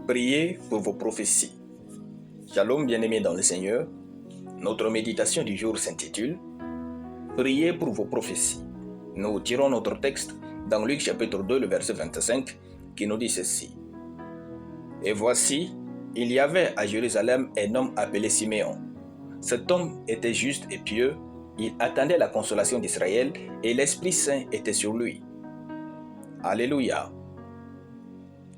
Priez pour vos prophéties. Shalom bien-aimés dans le Seigneur. Notre méditation du jour s'intitule Priez pour vos prophéties. Nous tirons notre texte dans Luc chapitre 2, le verset 25, qui nous dit ceci. Et voici, il y avait à Jérusalem un homme appelé Siméon. Cet homme était juste et pieux, il attendait la consolation d'Israël et l'Esprit Saint était sur lui. Alléluia.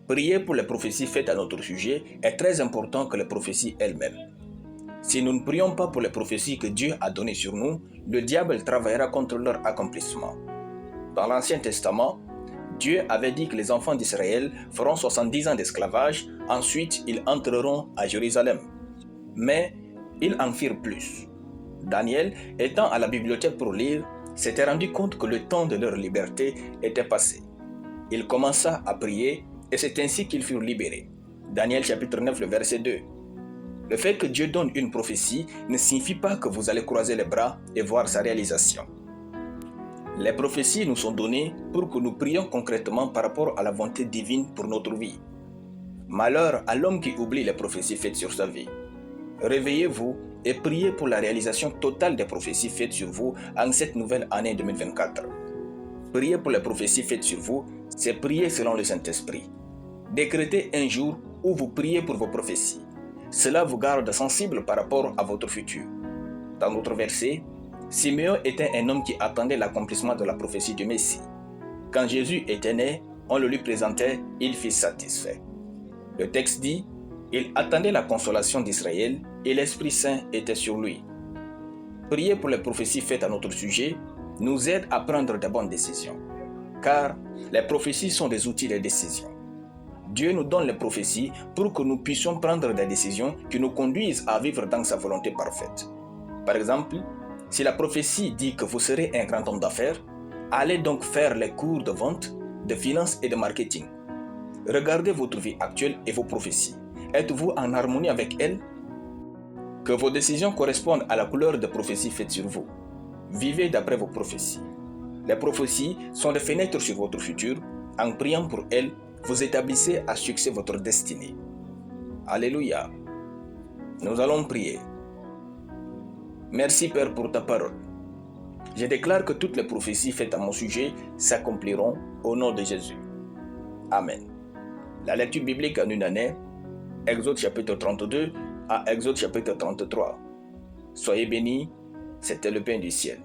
Prier pour les prophéties faites à notre sujet est très important que les prophéties elles-mêmes. Si nous ne prions pas pour les prophéties que Dieu a données sur nous, le diable travaillera contre leur accomplissement. Dans l'Ancien Testament, Dieu avait dit que les enfants d'Israël feront 70 ans d'esclavage, ensuite ils entreront à Jérusalem. Mais ils en firent plus. Daniel, étant à la bibliothèque pour lire, s'était rendu compte que le temps de leur liberté était passé. Il commença à prier et c'est ainsi qu'ils furent libérés. Daniel chapitre 9, le verset 2. Le fait que Dieu donne une prophétie ne signifie pas que vous allez croiser les bras et voir sa réalisation. Les prophéties nous sont données pour que nous prions concrètement par rapport à la volonté divine pour notre vie. Malheur à l'homme qui oublie les prophéties faites sur sa vie. Réveillez-vous et priez pour la réalisation totale des prophéties faites sur vous en cette nouvelle année 2024. Prier pour les prophéties faites sur vous, c'est prier selon le Saint-Esprit. Décrétez un jour où vous priez pour vos prophéties. Cela vous garde sensible par rapport à votre futur. Dans notre verset, Siméon était un homme qui attendait l'accomplissement de la prophétie du Messie. Quand Jésus était né, on le lui présentait, il fut satisfait. Le texte dit, il attendait la consolation d'Israël et l'Esprit Saint était sur lui. Prier pour les prophéties faites à notre sujet nous aide à prendre de bonnes décisions. Car les prophéties sont des outils de décision. Dieu nous donne les prophéties pour que nous puissions prendre des décisions qui nous conduisent à vivre dans sa volonté parfaite. Par exemple, si la prophétie dit que vous serez un grand homme d'affaires, allez donc faire les cours de vente, de finance et de marketing. Regardez votre vie actuelle et vos prophéties. Êtes-vous en harmonie avec elles? Que vos décisions correspondent à la couleur des prophéties faites sur vous. Vivez d'après vos prophéties. Les prophéties sont des fenêtres sur votre futur. En priant pour elles, vous établissez à succès votre destinée. Alléluia. Nous allons prier. Merci Père pour ta parole. Je déclare que toutes les prophéties faites à mon sujet s'accompliront au nom de Jésus. Amen. La lecture biblique en une année, Exode chapitre 32 à Exode chapitre 33. Soyez bénis, c'était le pain du ciel.